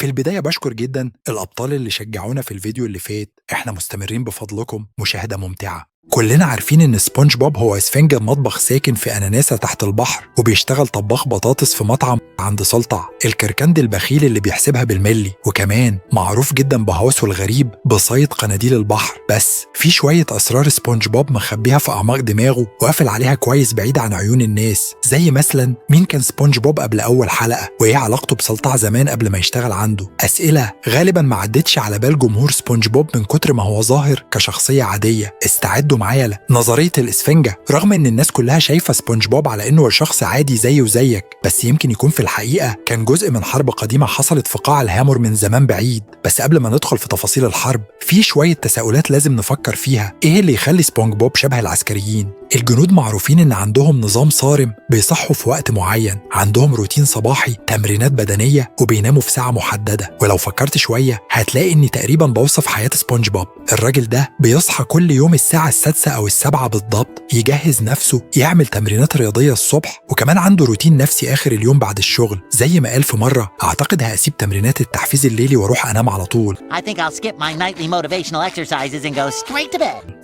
في البداية بشكر جدا الأبطال اللي شجعونا في الفيديو اللي فات. احنا مستمرين بفضلكم، مشاهدة ممتعة. كلنا عارفين ان سبونج بوب هو اسفنج مطبخ ساكن في اناناسة تحت البحر، وبيشتغل طباخ بطاطس في مطعم عند سلطع الكركند البخيل اللي بيحسبها بالملي، وكمان معروف جدا بهوسه الغريب بصيد قناديل البحر. بس في شوية اسرار سبونج بوب مخبيها في اعماق دماغه وقافل عليها كويس بعيد عن عيون الناس، زي مثلا مين كان سبونج بوب قبل اول حلقة، وايه علاقته بسلطع زمان قبل ما يشتغل عنده. اسئلة غالبا ما عدتش على بال جمهور سبونج بوب من كتر ما هو ظاهر كشخصية عادية. استعدوا معايا لنظرية الإسفنجة. رغم إن الناس كلها شايفة سبونج بوب على إنه شخص عادي زيه وزيك، بس يمكن يكون في الحقيقة كان جزء من حرب قديمة حصلت في قاع الهامور من زمان بعيد. بس قبل ما ندخل في تفاصيل الحرب، في شوية تساؤلات لازم نفكر فيها. إيه اللي يخلي سبونج بوب شبه العسكريين؟ الجنود معروفين إن عندهم نظام صارم، بيصحوا في وقت معين، عندهم روتين صباحي، تمرينات بدنية، وبيناموا في ساعة محددة. ولو فكرت شوية هتلاقي إني تقريبا بوصف حياة سبونج بوب. الراجل ده بيصحى كل يوم الساعة 6 أو 7 بالضبط، يجهز نفسه، يعمل تمرينات رياضية الصبح، وكمان عنده روتين نفسي آخر اليوم بعد الشغل. زي ما قال في مرة، أعتقد هأسيب تمرينات التحفيز الليلي وأروح أنام على طول.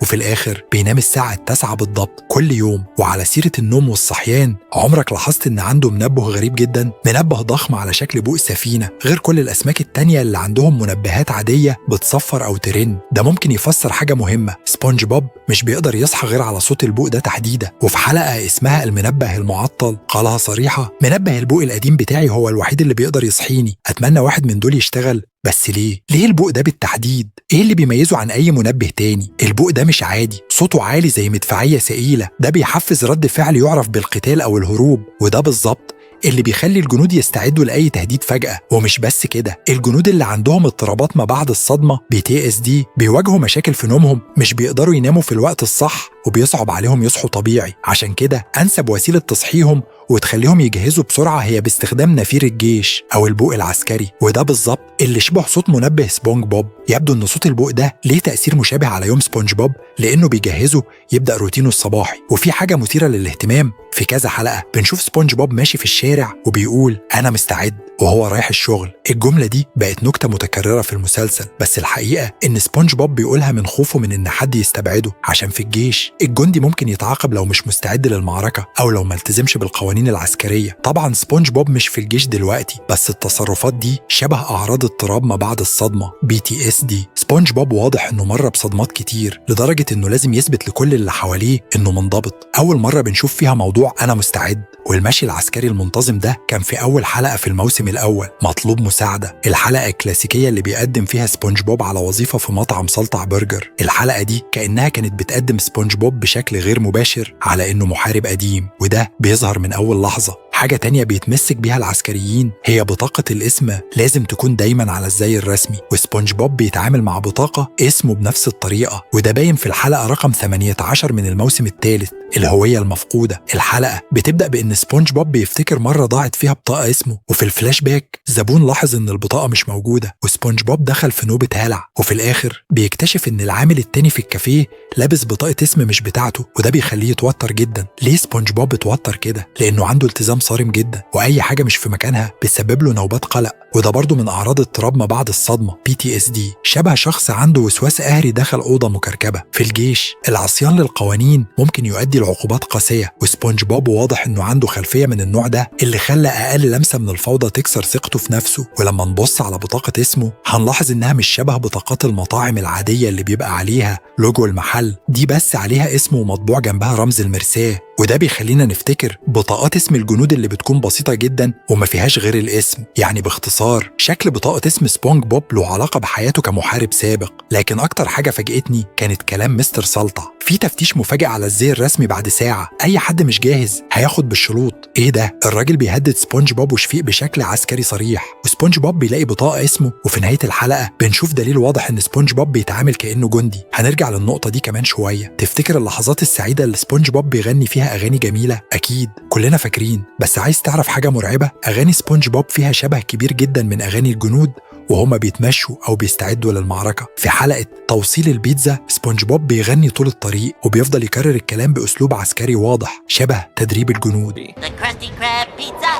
وفي الآخر بينام الساعة 9 بالضبط كل يوم. وعلى سيرة النوم والصحيان، عمرك لاحظت إن عنده منبه غريب جدا؟ منبه ضخم على شكل بوق سفينة، غير كل الأسماك التانية اللي عندهم منبهات عادية بتصفر أو ترن. ده ممكن يفسر حاجة مهمة، سبونج بوب مش بيقدر يصحى غير على صوت البوق ده تحديدا. وفي حلقة اسمها المنبه المعطل قالها صريحة: منبه البوق القديم بتاعي هو الوحيد اللي بيقدر يصحيني، أتمنى واحد من دول يشتغل. بس ليه البوق ده بالتحديد؟ ايه اللي بيميزه عن اي منبه تاني؟ البوق ده مش عادي، صوته عالي زي مدفعية ثقيلة، ده بيحفز رد فعل يعرف بالقتال او الهروب، وده بالظبط اللي بيخلي الجنود يستعدوا لأي تهديد فجأة. ومش بس كده، الجنود اللي عندهم اضطرابات ما بعد الصدمة PTSD بيواجهوا مشاكل في نومهم، مش بيقدروا يناموا في الوقت الصح، وبيصعب عليهم يصحوا طبيعي. عشان كده أنسب وسيلة تصحيهم وتخليهم يجهزوا بسرعة هي باستخدام نفير الجيش أو البوق العسكري، وده بالظبط اللي شبه صوت منبه سبونج بوب. يبدو إن صوت البوق ده ليه تأثير مشابه على يوم سبونج بوب، لأنه بيجهزه يبدأ روتينه الصباحي. وفي حاجة مثيرة للاهتمام، في كذا حلقة بنشوف سبونج بوب ماشي في الشارع وبيقول أنا مستعد وهو رايح الشغل. الجملة دي بقت نكتة متكررة في المسلسل، بس الحقيقة إن سبونج بوب بيقولها من خوفه من إن حد يستبعده، عشان في الجيش الجندي ممكن يتعاقب لو مش مستعد للمعركة أو لو ملتزمش بالقوانين العسكرية. طبعا سبونج بوب مش في الجيش دلوقتي، بس التصرفات دي شبه أعراض اضطراب ما بعد الصدمة PTSD. سبونج بوب واضح إنه مر بصدمات كتير لدرجة إنه لازم يثبت لكل اللي حواليه إنه منضبط. أول مرة بنشوف فيها موضوع أنا مستعد والمشي العسكري المنتظم ده كان في أول حلقة في الموسم الأول، مطلوب مساعدة، الحلقة الكلاسيكية اللي بيقدم فيها سبونج بوب على وظيفة في مطعم سلطع برجر. الحلقة دي كأنها كانت بتقدم سبونج بوب بشكل غير مباشر على إنه محارب قديم، وده بيظهر من أول لحظة. حاجة تانية بيتمسك بيها العسكريين هي بطاقة الاسم، لازم تكون دايما على الزي الرسمي، وسبونج بوب بيتعامل مع بطاقة اسمه بنفس الطريقة، وده باين في الحلقة رقم 18 من الموسم الثالث، الهوية المفقودة. الحلقة بتبدأ بإن سبونج بوب بيفتكر مرة ضاعت فيها بطاقة اسمه، وفي الفلاش باك زبون لاحظ إن البطاقة مش موجودة، وسبونج بوب دخل في نوبة هلع. وفي الآخر بيكتشف إن العامل التاني في الكافيه لابس بطاقة اسم مش بتاعته، وده بيخليه يتوتر جدا. ليه سبونج بوب اتوتر كده؟ لأنه عنده التزام صارم جدا، وأي حاجة مش في مكانها بتسبب له نوبات قلق، وده برضه من أعراض اضطراب ما بعد الصدمة PTSD. شبه شخص عنده وسواس قهري دخل أوضة مكركبة. في الجيش العصيان للقوانين ممكن يؤدي لعقوبات قاسية، وسبونج بوب واضح إنه عنده خلفية من النوع ده، اللي خلى أقل لمسة من الفوضى تكسر ثقته في نفسه. ولما نبص على بطاقة اسمه هنلاحظ إنها مش شبه بطاقات المطاعم العادية اللي بيبقى عليها لوجو المحل، دي بس عليها اسمه ومطبوع جنبها رمز المرساة، وده بيخلينا نفتكر بطاقات اسم الجنود اللي بتكون بسيطة جدا وما فيهاش غير الاسم. يعني باختصار شكل بطاقة اسم سبونج بوب له علاقة بحياته كمحارب سابق. لكن أكتر حاجة فاجئتني كانت كلام مستر سلطع في تفتيش مفاجئ على الزي الرسمي بعد ساعة، أي حد مش جاهز هياخد بالشروط. إيه ده؟ الراجل بيهدد سبونج بوب وشفيق بشكل عسكري صريح، وسبونج بوب بيلاقي بطاقة اسمه. وفي نهاية الحلقة بنشوف دليل واضح إن سبونج بوب بيتعامل كأنه جندي. هنرجع للنقطة دي كمان شوية. تفتكر اللحظات السعيدة اللي سبونج بوب بيغني فيها أغاني جميلة؟ أكيد كلنا فاكرين، بس عايز تعرف حاجة مرعبة؟ أغاني سبونج بوب فيها شبه كبير جدا من أغاني الجنود وهما بيتمشوا أو بيستعدوا للمعركة. في حلقة توصيل البيتزا سبونج بوب بيغني طول الطريق وبيفضل يكرر الكلام بأسلوب عسكري واضح شبه تدريب الجنود. The Krusty Krab pizza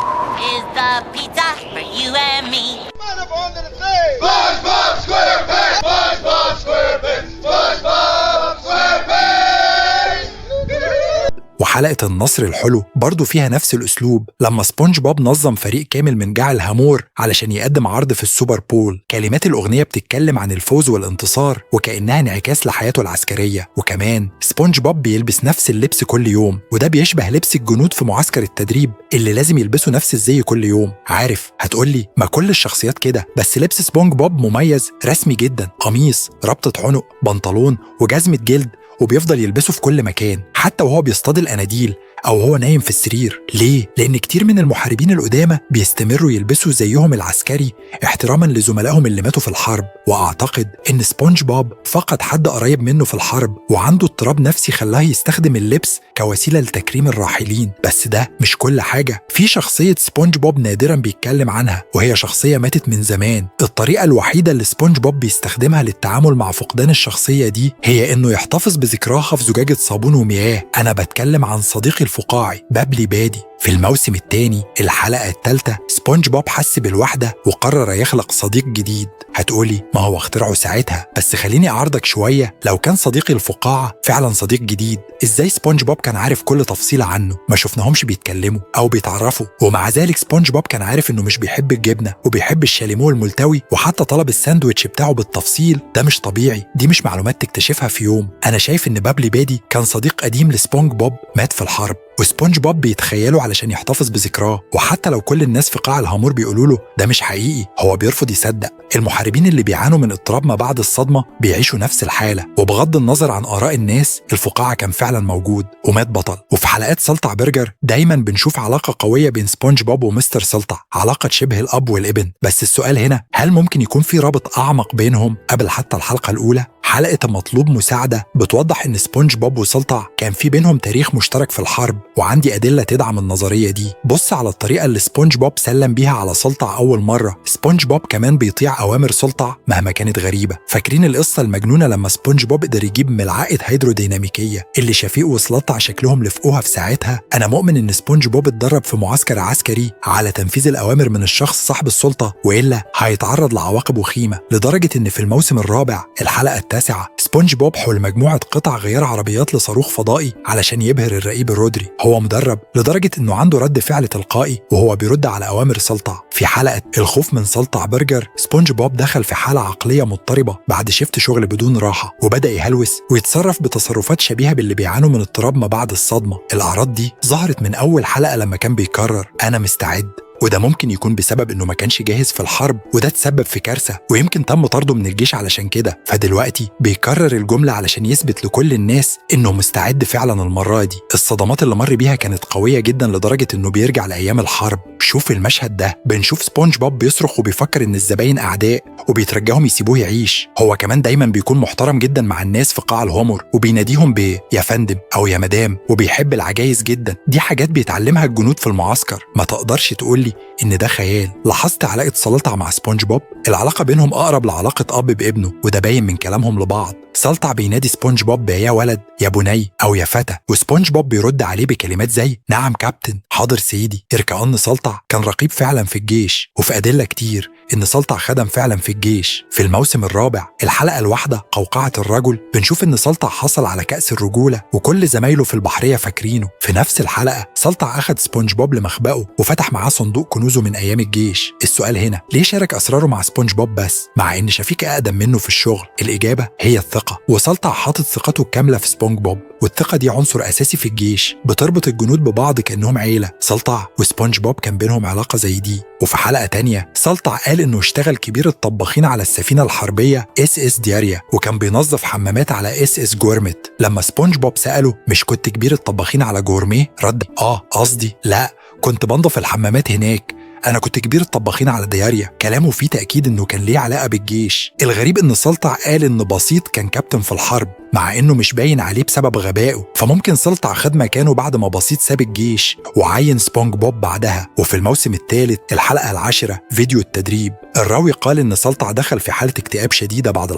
is the pizza for you and me. وحلقة النصر الحلو برضو فيها نفس الأسلوب، لما سبونج بوب نظم فريق كامل من جعل هامور علشان يقدم عرض في السوبر بول. كلمات الأغنية بتتكلم عن الفوز والانتصار وكأنها انعكاس لحياته العسكرية. وكمان سبونج بوب بيلبس نفس اللبس كل يوم، وده بيشبه لبس الجنود في معسكر التدريب اللي لازم يلبسوا نفس الزي كل يوم. عارف هتقولي ما كل الشخصيات كده، بس لبس سبونج بوب مميز، رسمي جدا، قميص، ربطة عنق، بنطلون وجزمة جلد، وبيفضل يلبسه في كل مكان حتى وهو بيصطاد الأناديل أو هو نايم في السرير. ليه؟ لأن كتير من المحاربين القدامى بيستمروا يلبسوا زيهم العسكري احتراما لزملائهم اللي ماتوا في الحرب. وأعتقد إن سبونج بوب فقد حد قريب منه في الحرب وعنده اضطراب نفسي خلاه يستخدم اللبس كوسيلة لتكريم الراحلين. بس ده مش كل حاجة، في شخصية سبونج بوب نادرا بيتكلم عنها، وهي شخصية ماتت من زمان. الطريقة الوحيدة اللي سبونج بوب بيستخدمها للتعامل مع فقدان الشخصية دي هي إنه يحتفظ بذكراها في زجاجة صابون ومياه. أنا بتكلم عن صديقي الفقاعي بابلي بادي. في الموسم الثاني الحلقة الثالثة سبونج بوب حس بالوحدة وقرر يخلق صديق جديد. هتقولي ما هو اخترعه ساعتها، بس خليني أعرضك شوية. لو كان صديقي الفقاعة فعلا صديق جديد، ازاي سبونج بوب كان عارف كل تفصيلة عنه؟ ما شفناهمش بيتكلموا أو بيتعرفوا، ومع ذلك سبونج بوب كان عارف إنه مش بيحب الجبنة وبيحب الشاليمو الملتوي، وحتى طلب الساندويتش بتاعه بالتفصيل. ده مش طبيعي، دي مش معلومات تكتشفها في يوم. أنا شايف إن بابلي بادي كان صديق قديم لسبونج بوب مات في الحرب، وسبونج بوب بيتخيله علشان يحتفظ بذكراه. وحتى لو كل الناس في قاع الهامور بيقولوا له ده مش حقيقي، هو بيرفض يصدق. المحاربين اللي بيعانوا من اضطراب ما بعد الصدمة بيعيشوا نفس الحالة، وبغض النظر عن آراء الناس الفقاعة كان فعلا موجود ومات بطل. وفي حلقات سلطع برجر دايما بنشوف علاقة قوية بين سبونج بوب ومستر سلطع، علاقة شبه الأب والابن. بس السؤال هنا، هل ممكن يكون في رابط أعمق بينهم قبل حتى الحلقة الأولى؟ حلقة مطلوب مساعدة بتوضح إن سبونج بوب وسلطع كان في بينهم تاريخ مشترك في الحرب، وعندي أدلة تدعم النظرية دي. بص على الطريقة اللي سبونج بوب سلم بيها على سلطع أول مرة. سبونج بوب كمان بيطيع أوامر سلطع مهما كانت غريبة. فاكرين القصة المجنونة لما سبونج بوب قدر يجيب ملعقة هيدروديناميكية اللي شفيق وسلطع شكلهم لفقوها في ساعتها؟ أنا مؤمن إن سبونج بوب اتدرب في معسكر عسكري على تنفيذ الأوامر من الشخص صاحب السلطة، وإلا هيتعرض لعواقب وخيمة، لدرجة إن في الموسم الرابع الحلقة التاسعة سبونج بوب حول مجموعة قطع غيار عربيات لصاروخ فضائي علشان يبهر الرقيب الرودري. هو مدرب لدرجة إنه عنده رد فعل تلقائي وهو بيرد على أوامر سلطع. في حلقة الخوف من سلطع برجر سبونج بوب دخل في حالة عقلية مضطربة بعد شيفت شغل بدون راحة، وبدأ يهلوس ويتصرف بتصرفات شبيهة باللي بيعانوا من اضطراب ما بعد الصدمة. الأعراض دي ظهرت من أول حلقة لما كان بيكرر أنا مستعد، وده ممكن يكون بسبب انه ما كانش جاهز في الحرب، وده تسبب في كارثة، ويمكن تم طرده من الجيش علشان كده. فدلوقتي بيكرر الجملة علشان يثبت لكل الناس انه مستعد فعلا المرة دي. الصدمات اللي مر بيها كانت قوية جدا لدرجة انه بيرجع لأيام الحرب. شوف المشهد ده، بنشوف سبونج بوب بيصرخ وبيفكر ان الزباين اعداء وبيترجاهم يسيبوه يعيش. هو كمان دايما بيكون محترم جدا مع الناس في قاع الهومر، وبيناديهم يا فندم او يا مدام، وبيحب العجايز جدا. دي حاجات بيتعلمها الجنود في المعسكر، ما تقدرش تقولي إن ده خيال. لاحظت علاقة سلطع مع سبونج بوب؟ العلاقة بينهم أقرب لعلاقة أب بابنه، وده باين من كلامهم لبعض. سلطع بينادي سبونج بوب يا ولد، يا بني، أو يا فتى، وسبونج بوب بيرد عليه بكلمات زي نعم كابتن، حاضر سيدي. كأن سلطع كان رقيب فعلا في الجيش، وفي أدلة كتير إن سلطع خدم فعلا في الجيش. في الموسم الرابع الحلقة الواحدة قوقعة الرجل بنشوف إن سلطع حصل على كأس الرجولة وكل زمايله في البحرية فاكرينه. في نفس الحلقة سلطع أخد سبونج بوب لمخبأه وفتح معاه صندوق كنوزه من أيام الجيش. السؤال هنا، ليه شارك أسراره مع سبونج بوب بس مع إن شفيق أقدم منه في الشغل؟ الإجابة هي الثقة، وسلطع حاطط ثقته الكاملة في سبونج بوب، والثقة دي عنصر أساسي في الجيش، بتربط الجنود ببعض كأنهم عيلة. سلطع وسبونج بوب كان بينهم علاقة زي دي. وفي حلقة تانية سلطع قال إنه اشتغل كبير الطباخين على السفينة الحربية SS دياريا، وكان بينظف حمامات على SS جورمت. لما سبونج بوب سأله مش كنت كبير الطباخين على جورميه؟ رد قصدي لا، كنت بنظف الحمامات هناك، أنا كنت كبير الطباخين على دياريا. كلامه فيه تأكيد إنه كان ليه علاقة بالجيش. الغريب إن سلطع قال إن بسيط كان كابتن في الحرب، مع إنه مش باين عليه بسبب غبائه. فممكن سلطع خد مكانه بعد ما بسيط ساب الجيش وعين سبونج بوب بعدها. وفي الموسم الثالث الحلقة العاشرة فيديو التدريب، الراوي قال إن سلطع دخل في حالة اكتئاب شديدة بعد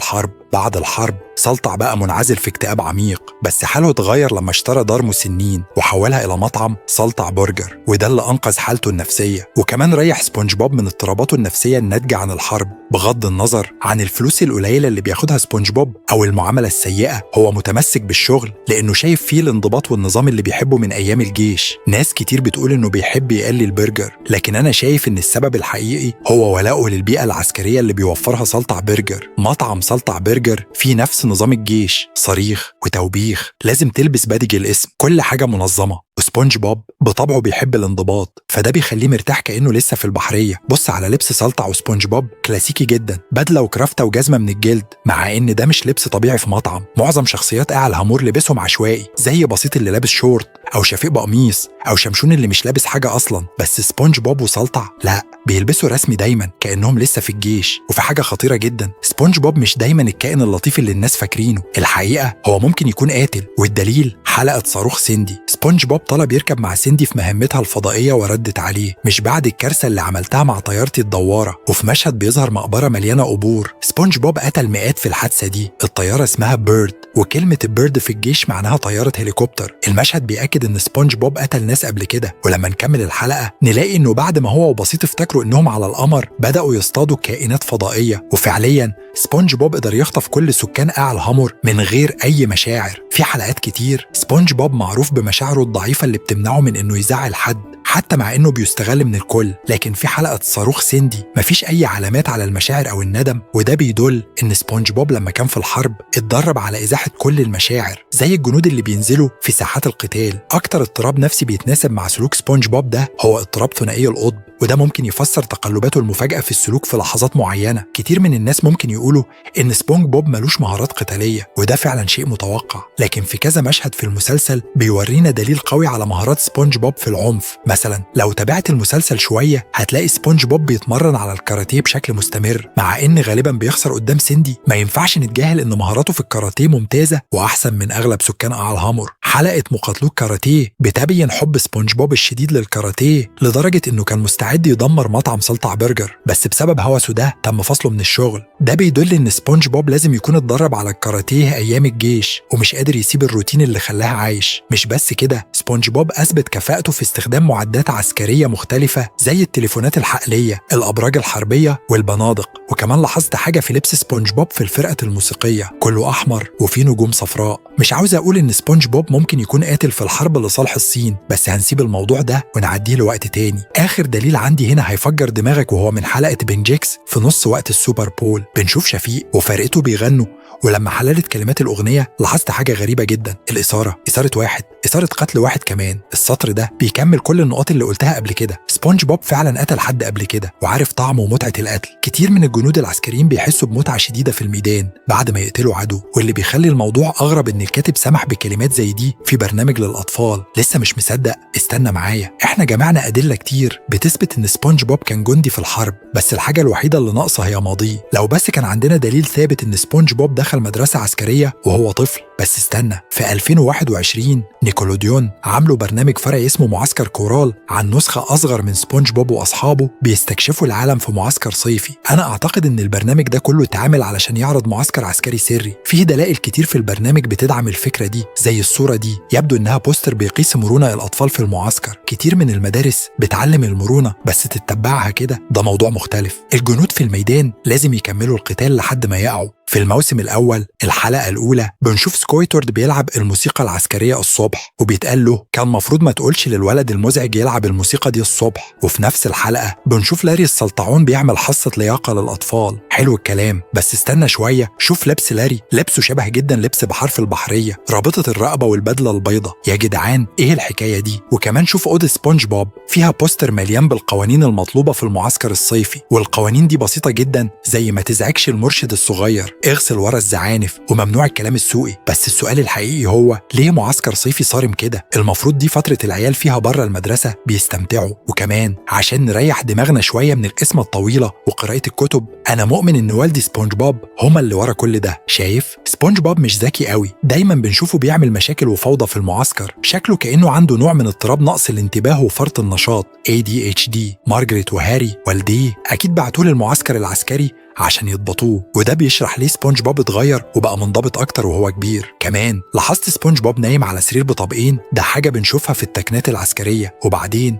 الحرب. سلطع بقى منعزل في اكتئاب عميق، بس حاله اتغير لما اشترى دار مسنين وحولها إلى مطعم سلطع برجر، وده اللي أنقذ حالته النفسية، وكمان ريح سبونج بوب من اضطراباته النفسية الناتجة عن الحرب. بغض النظر عن الفلوس القليلة اللي بياخدها سبونج بوب أو المعاملة السيئة، هو متمسك بالشغل لأنه شايف فيه الانضباط والنظام اللي بيحبه من أيام الجيش. ناس كتير بتقول إنه بيحب يقلي البرجر، لكن أنا شايف إن السبب الحقيقي هو ولاؤه للبيئة العسكرية اللي بيوفرها سلطع برجر. مطعم سلطع برجر فيه نفس نظام الجيش، صريخ وتوبيخ، لازم تلبس بادج الاسم، كل حاجة منظمة. وسبونج بوب بطبعه بيحب الانضباط، فده بيخليه مرتاح كأنه لسه في البحرية. بص على لبس سلطع وسبونج بوب، كلاسيكي جدا، بدلة وكرافتة وجزمة من الجلد، مع ان ده مش لبس طبيعي في مطعم. معظم شخصيات اعلى هامور لبسهم عشوائي، زي بسيط اللي لابس شورت، او شفيق بقميص، او شمشون اللي مش لابس حاجة اصلا. بس سبونج بوب وسلطع لا، بيلبسوا رسمي دايما كأنهم لسه في الجيش. وفي حاجة خطيرة جدا، سبونج بوب مش دايما الكائن اللطيف اللي الناس فاكرينه، الحقيقة هو ممكن يكون قاتل. والدليل حلقة صاروخ سيندي. سبونج بوب طلب يركب مع سيندي في مهمتها الفضائية وردت عليه، مش بعد الكارثة اللي عملتها مع طيارتي الدوارة. وفي مشهد بيظهر مقبرة مليانة قبور، سبونج بوب قتل مئات في الحادثة دي. الطيارة اسمها بيرد، وكلمة بيرد في الجيش معناها طيارة هليكوبتر. المشهد بيأكد ان سبونج بوب قتل ناس قبل كده. ولما نكمل الحلقة نلاقي انه بعد ما هو وبسيط افتكروا انهم على القمر، بدأوا يصطادوا كائنات فضائية، وفعليا سبونج بوب قدر يخطف كل سكان أعلى هامور من غير أي مشاعر. في حلقات كتير سبونج بوب معروف بمشاعره الضعيفة اللي بتمنعه من انه يزعل حد، حتى مع انه بيستغل من الكل. لكن في حلقة صاروخ سيندي مفيش اي علامات على المشاعر او الندم، وده بيدل ان سبونج بوب لما كان في الحرب اتدرب على ازاحة كل المشاعر زي الجنود اللي بينزلوا في ساحات القتال. اكتر اضطراب نفسي بيتناسب مع سلوك سبونج بوب ده هو اضطراب ثنائي القطب، وده ممكن يفسر تقلباته المفاجئة في السلوك في لحظات معينة. كتير من الناس ممكن يقولوا ان سبونج بوب ملوش مهارات قتالية، وده فعلا شيء متوقع، لكن في كذا مشهد في المسلسل بيورينا دليل قوي على مهارات سبونج بوب في العنف. مثلا لو تابعت المسلسل شوية هتلاقي سبونج بوب بيتمرن على الكاراتيه بشكل مستمر، مع ان غالبا بيخسر قدام سيندي. ما ينفعش نتجاهل ان مهاراته في الكاراتيه ممتازة واحسن من اغلب سكان اعلى هامور. حلقة مقاتلو الكاراتيه بتبين حب سبونج بوب الشديد للكاراتيه لدرجة انه كان مستعد يدمر مطعم سلطع برجر، بس بسبب هوسه ده تم فصله من الشغل. ده بيدل ان سبونج بوب لازم يكون اتدرب على الكاراتيه ايام الجيش، ومش قادر يسيب الروتين اللي خلاه عايش. مش بس كده، سبونج بوب اثبت كفاءته في استخدام معدات عسكرية مختلفة زي التليفونات الحقلية، الابراج الحربية والبنادق. وكمان لاحظت حاجة في لبس سبونج بوب في الفرقة الموسيقية، كله احمر وفيه نجوم صفراء. مش عاوز اقول ان سبونج بوب ممكن يكون قاتل في الحرب لصالح الصين، بس هنسيب الموضوع ده ونعديه لوقت تاني. اخر دليل عندي هنا هيفجر دماغك، وهو من حلقة بنجيكس في نص وقت السوبر بول. بنشوف شفيق وفرقته بيغنوا، ولما حللت كلمات الأغنية لاحظت حاجة غريبة جدا، الإثارة، إثارة واحد، إثارة قتل واحد كمان. السطر ده بيكمل كل النقاط اللي قلتها قبل كده. سبونج بوب فعلا قتل حد قبل كده وعارف طعم ومتعة القتل. كتير من الجنود العسكريين بيحسوا بمتعة شديدة في الميدان بعد ما يقتلوا عدو، واللي بيخلي الموضوع أغرب إن الكاتب سمح بكلمات زي دي في برنامج للأطفال. لسه مش مصدق؟ استنى معايا، احنا جمعنا أدلة كتير بتثبت إن سبونج بوب كان جندي في الحرب، بس الحاجة الوحيدة اللي ناقصة هي ماضيه. لو بس كان عندنا دليل ثابت إن سبونج بوب دخل مدرسة عسكرية وهو طفل. بس استنى، في 2021 نيكولوديون عملوا برنامج فرعي اسمه معسكر كورال عن نسخة أصغر من سبونج بوب وأصحابه بيستكشفوا العالم في معسكر صيفي. أنا أعتقد إن البرنامج ده كله اتعمل علشان يعرض معسكر عسكري سري. فيه دلائل كتير في البرنامج بتدعم الفكرة دي، زي الصورة دي، يبدو إنها بوستر بيقيس مرونة الأطفال في المعسكر. كتير من المدارس بتعلم المرونة، بس تتبعها كده ده موضوع مختلف. الجنود في الميدان لازم يكملوا القتال لحد ما يقعوا. في الموسم الأول الحلقة الأولى بنشوف سكويتورد بيلعب الموسيقى العسكرية الصبح، وبيتقال له كان مفروض ما تقولش للولد المزعج يلعب الموسيقى دي الصبح. وفي نفس الحلقة بنشوف لاري السلطعون بيعمل حصة لياقة للأطفال. حلو الكلام، بس استنى شوية، شوف لبس لاري، لبسه شبه جدا لبس بحرف البحرية، رابطة الرقبة والبدلة البيضة. يا جدعان ايه الحكاية دي؟ وكمان شوف أوضة سبونج بوب، فيها بوستر مليان بالقوانين المطلوبة في المعسكر الصيفي، والقوانين دي بسيطة جدا، زي ما تزعجش المرشد الصغير، اغسل ورا الزعانف، وممنوع الكلام السوقي. بس السؤال الحقيقي هو ليه معسكر صيفي صارم كده؟ المفروض دي فترة العيال فيها بره المدرسة بيستمتعوا، وكمان عشان نريح دماغنا شوية من القسمة الطويلة وقراءة الكتب. أنا مؤمن إن والدي سبونج بوب هما اللي ورا كل ده. شايف؟ سبونج بوب مش ذكي قوي، دايما بنشوفه بيعمل مشاكل وفوضى في المعسكر، شكله كأنه عنده نوع من اضطراب نقص الانتباه وفرط النشاط ADHD. مارجريت وهاري والديه أكيد بعتوه للمعسكر العسكري عشان يضبطوه، وده بيشرح ليه سبونج بوب اتغير وبقى منضبط أكتر وهو كبير. كمان لاحظت سبونج بوب نايم على سرير بطابقين، ده حاجة بنشوفها في التكنات العسكرية. وبعدين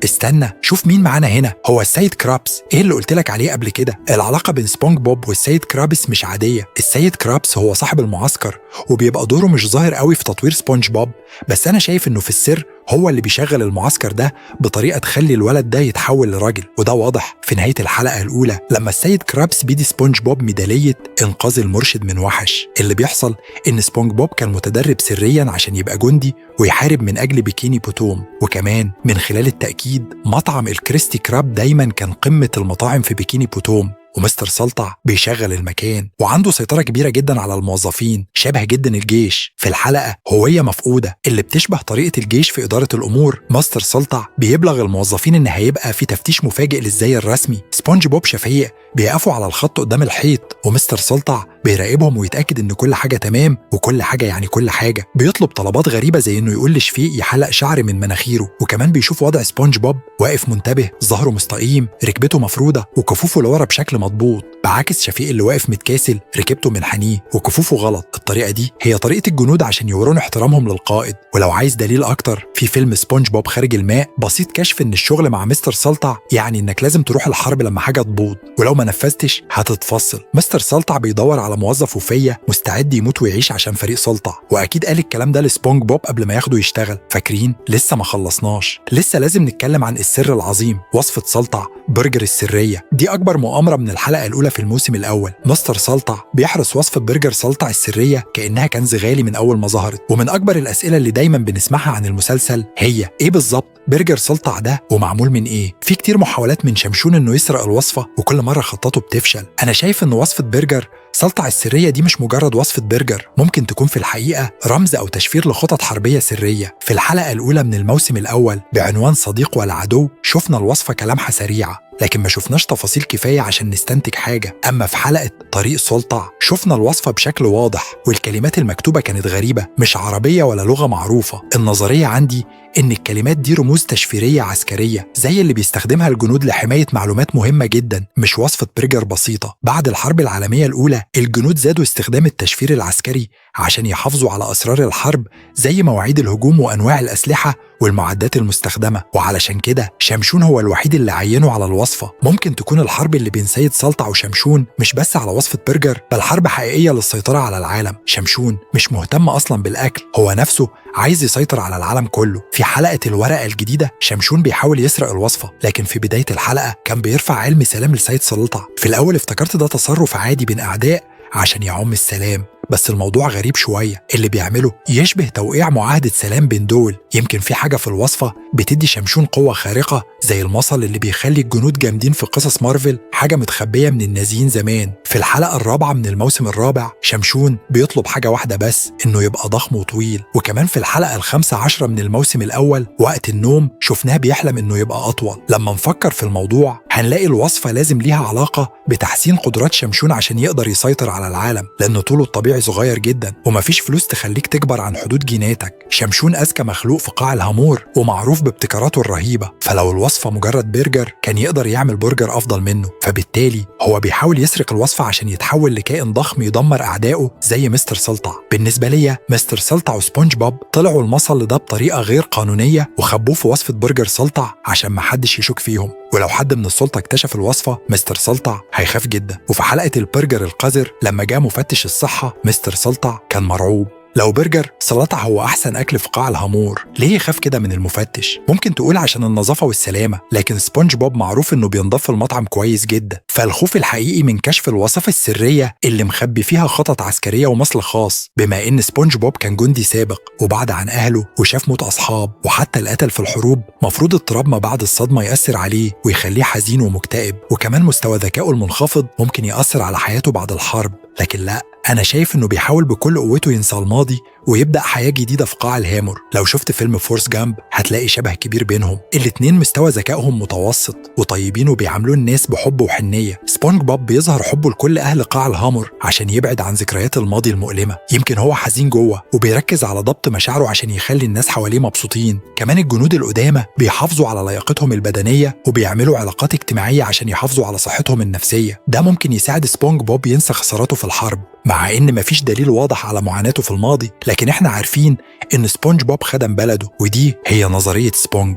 استنى شوف مين معانا هنا، هو السيد كرابس. ايه اللي قلتلك عليه قبل كده؟ العلاقة بين سبونج بوب والسيد كرابس مش عادية. السيد كرابس هو صاحب المعسكر وبيبقى دوره مش ظاهر قوي في تطوير سبونج بوب، بس أنا شايف إنه في السر هو اللي بيشغل المعسكر ده بطريقة تخلي الولد ده يتحول لراجل. وده واضح في نهاية الحلقة الأولى لما السيد كرابس بيدي سبونج بوب ميدالية إنقاذ المرشد من وحش. اللي بيحصل إن سبونج بوب كان متدرب سريا عشان يبقى جندي ويحارب من أجل بيكيني بوتوم. وكمان من خلال التأكيد مطعم الكريستي كراب دايما كان قمة المطاعم في بيكيني بوتوم، ومستر سلطع بيشغل المكان وعنده سيطرة كبيرة جدا على الموظفين، شبه جدا الجيش. في الحلقة هوية مفقودة اللي بتشبه طريقة الجيش في إدارة الأمور، مستر سلطع بيبلغ الموظفين إن هيبقى في تفتيش مفاجئ للزي الرسمي. سبونج بوب شفيق بيقفوا على الخط قدام الحيط، ومستر سلطع بيراقبهم ويتأكد إن كل حاجة تمام، وكل حاجة يعني كل حاجة. بيطلب طلبات غريبة زي إنه يقول لشفيق يحلق شعر من مناخيره، وكمان بيشوف وضع سبونج بوب واقف منتبه، ظهره مستقيم، ركبته مفرودة وكفوفه لورا بشكل مضبوط، بعكس شفيق اللي واقف متكاسل، ركبته منحنيه وكفوفه غلط. الطريقة دي هي طريقة الجنود عشان يورون احترامهم للقائد. ولو عايز دليل أكتر، في فيلم سبونج بوب خارج الماء بسيط كشف إن الشغل مع مستر سلطع يعني إنك لازم تروح الحرب لما حاجة تبوظ، ولو ما نفذتش هتتفصل. مستر سلطع بيدور على موظف وفية مستعد يموت ويعيش عشان فريق سلطع، واكيد قال الكلام ده لسبونج بوب قبل ما ياخده يشتغل. فاكرين؟ لسه ما خلصناش، لسه لازم نتكلم عن السر العظيم، وصفة سلطع برجر السرية. دي اكبر مؤامرة من الحلقة الاولى في الموسم الاول. مستر سلطع بيحرص وصفة برجر سلطع السرية كأنها كنز غالي من اول ما ظهرت، ومن اكبر الاسئلة اللي دايما بنسمعها عن المسلسل هي ايه بالظبط برجر سلطع ده ومعمول من ايه؟ في كتير محاولات من شمشون انه يسرق الوصفة وكل مرة خطته بتفشل. انا شايف ان وصفة برجر سلطع السرية دي مش مجرد وصفة برجر، ممكن تكون في الحقيقة رمز أو تشفير لخطط حربية سرية. في الحلقة الأولى من الموسم الأول بعنوان صديق ولا عدو شفنا الوصفة كلمحة سريعة، لكن ما شفناش تفاصيل كفاية عشان نستنتج حاجة. أما في حلقة طريق سلطع شفنا الوصفة بشكل واضح، والكلمات المكتوبة كانت غريبة، مش عربية ولا لغة معروفة. النظرية عندي إن الكلمات دي رموز تشفيرية عسكرية زي اللي بيستخدمها الجنود لحماية معلومات مهمة جدا، مش وصفة برجر بسيطة. بعد الحرب العالمية الأولى الجنود زادوا استخدام التشفير العسكري عشان يحافظوا على أسرار الحرب زي مواعيد الهجوم وأنواع الأسلحة والمعدات المستخدمة، وعلشان كده شمشون هو الوحيد اللي عينه على الوصفة. ممكن تكون الحرب اللي بين سيد سلطع وشمشون مش بس على وصفة برجر، بل حرب حقيقية للسيطرة على العالم. شمشون مش مهتم أصلا بالأكل، هو نفسه عايز يسيطر على العالم كله. في حلقة الورقة الجديدة شمشون بيحاول يسرق الوصفة، لكن في بداية الحلقة كان بيرفع علم سلام لسيد سلطع. في الأول افتكرت ده تصرف عادي بين أعداء عشان يعم السلام، بس الموضوع غريب شوية. اللي بيعمله يشبه توقيع معاهدة سلام بين دول. يمكن في حاجة في الوصفة بتدي شمشون قوة خارقة زي المصل اللي بيخلي الجنود جامدين في قصص مارفل، حاجة متخبية من النازيين زمان. في الحلقة الرابعة من الموسم الرابع شمشون بيطلب حاجة واحدة بس، إنه يبقى ضخم وطويل. وكمان في الحلقة ال15 من الموسم الأول وقت النوم شفناه بيحلم إنه يبقى أطول. لما نفكر في الموضوع هنلاقي الوصفة لازم ليها علاقة بتحسين قدرات شمشون عشان يقدر يسيطر على العالم، لأن طوله الطبيعي صغير جدا ومفيش فلوس تخليك تكبر عن حدود جيناتك. شمشون أذكى مخلوق في قاع الهامور ومعروف بابتكاراته الرهيبة، فلو الوصفة مجرد برجر كان يقدر يعمل برجر أفضل منه. فبالتالي هو بيحاول يسرق الوصفة عشان يتحول لكائن ضخم يدمر أعدائه زي مستر سلطع. بالنسبة ليا مستر سلطع وسبونج بوب طلعوا المصل ده بطريقة غير قانونية وخبوه في وصفة برجر سلطع عشان محدش يشك فيهم، ولو حد من السلطة اكتشف الوصفة مستر سلطع هيخاف جدا. وفي حلقة البرجر القذر لما جاء مفتش الصحة مستر سلطع كان مرعوب. لو برجر سلطع هو أحسن أكل في قاع الهامور، ليه يخاف كده من المفتش؟ ممكن تقول عشان النظافة والسلامة، لكن سبونج بوب معروف إنه بينضف المطعم كويس جدا. فالخوف الحقيقي من كشف الوصفة السرية اللي مخبي فيها خطط عسكرية ومصل خاص، بما إن سبونج بوب كان جندي سابق وبعد عن أهله وشاف موت أصحاب وحتى القتل في الحروب، مفروض اضطراب ما بعد الصدمة يأثر عليه ويخليه حزين ومكتئب، وكمان مستوى ذكائه المنخفض ممكن يأثر على حياته بعد الحرب. لكن لا، أنا شايف إنه بيحاول بكل قوته ينسى الماضي ويبدأ حياة جديدة في قاع الهامور. لو شفت فيلم فورس جامب هتلاقي شبه كبير بينهم، الاتنين مستوى ذكائهم متوسط وطيبين وبيعاملوا الناس بحب وحنية. سبونج بوب بيظهر حبه لكل أهل قاع الهامور عشان يبعد عن ذكريات الماضي المؤلمة. يمكن هو حزين جوه وبيركز على ضبط مشاعره عشان يخلي الناس حواليه مبسوطين. كمان الجنود القدامى بيحافظوا على لياقتهم البدنية وبيعملوا علاقات اجتماعية عشان يحافظوا على صحتهم النفسية. ده ممكن يساعد سبونج بوب ينسى خساراته في الحرب، مع إن مفيش دليل واضح على معاناته في الماضي، لكن إحنا عارفين إن سبونج بوب خدم بلده، ودي هي نظرية سبونج.